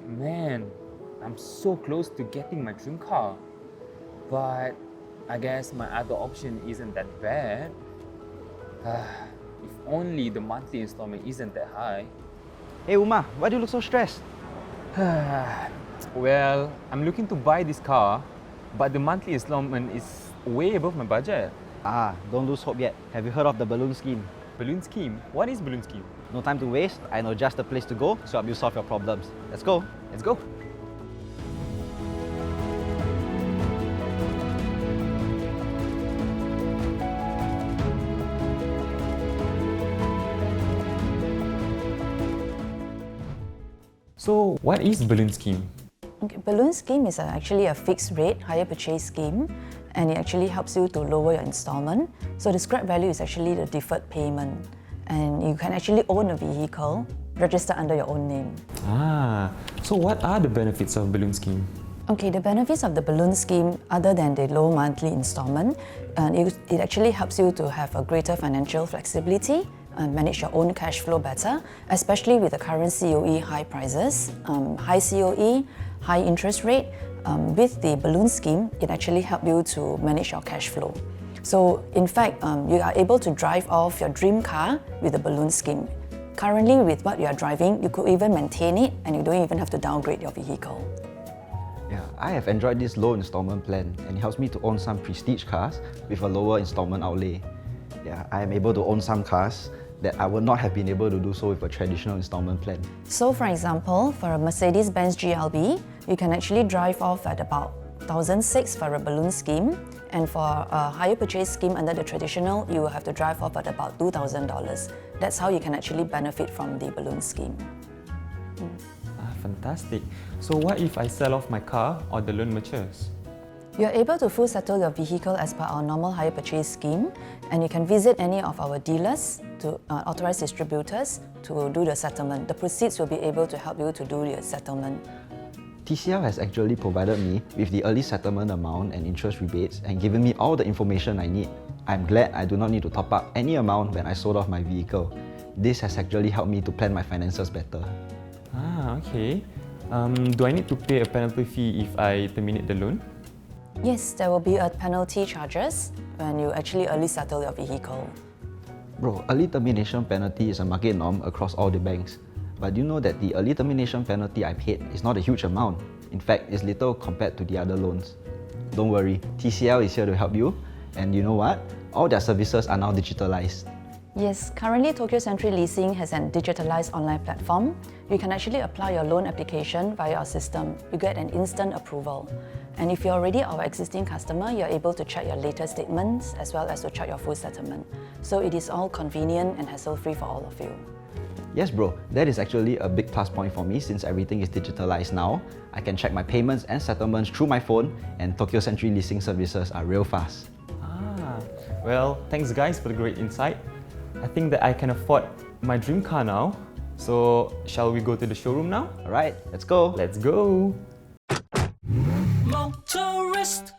Man, I'm so close to getting my dream car. But I guess my other option isn't that bad. If only the monthly installment isn't that high. Hey Uma, why do you look so stressed? Well, I'm looking to buy this car, but the monthly installment is way above my budget. Don't lose hope yet. Have you heard of the balloon scheme? Balloon scheme? What is balloon scheme? No time to waste. I know just the place to go to help you solve your problems. Let's go. Let's go. So, what is balloon scheme? Okay, balloon scheme is actually a fixed rate hire purchase scheme, and it actually helps you to lower your installment. So the scrap value is actually the deferred payment, and you can actually own a vehicle registered under your own name. So what are the benefits of balloon scheme? Okay, the benefits of the balloon scheme, other than the low monthly installment, it actually helps you to have a greater financial flexibility and manage your own cash flow better, especially with the current COE high prices, high COE, high interest rate. With the balloon scheme, it actually helps you to manage your cash flow. So in fact, you are able to drive off your dream car with the balloon scheme. Currently, with what you are driving, you could even maintain it and you don't even have to downgrade your vehicle. Yeah, I have enjoyed this low installment plan and it helps me to own some prestige cars with a lower installment outlay. Yeah, I am able to own some cars that I would not have been able to do so with a traditional installment plan. So for example, for a Mercedes-Benz GLB, you can actually drive off at about 1,006 for a balloon scheme, and for a hire purchase scheme under the traditional, you will have to drive off at about $2,000. That's how you can actually benefit from the balloon scheme. Fantastic. So what if I sell off my car or the loan matures? You are able to full settle your vehicle as per our normal hire purchase scheme, and you can visit any of our dealers, to authorized distributors, to do the settlement. The proceeds will be able to help you to do the settlement. TCL has actually provided me with the early settlement amount and interest rebates and given me all the information I need. I'm glad I do not need to top up any amount when I sold off my vehicle. This has actually helped me to plan my finances better. Okay. Do I need to pay a penalty fee if I terminate the loan? Yes, there will be a penalty charges when you actually early settle your vehicle. Bro, early termination penalty is a market norm across all the banks. But do you know that the early termination penalty I paid is not a huge amount? In fact, it's little compared to the other loans. Don't worry, TCL is here to help you. And you know what? All their services are now digitalized. Yes, currently Tokyo Century Leasing has a digitalized online platform. You can actually apply your loan application via our system. You get an instant approval. And if you're already our existing customer, you're able to check your latest statements as well as to check your full settlement. So it is all convenient and hassle-free for all of you. Yes bro, that is actually a big plus point for me since everything is digitalized now. I can check my payments and settlements through my phone, and Tokyo Century Leasing services are real fast. Well, thanks guys for the great insight. I think that I can afford my dream car now. So, shall we go to the showroom now? Alright, let's go! Let's go! Motorist.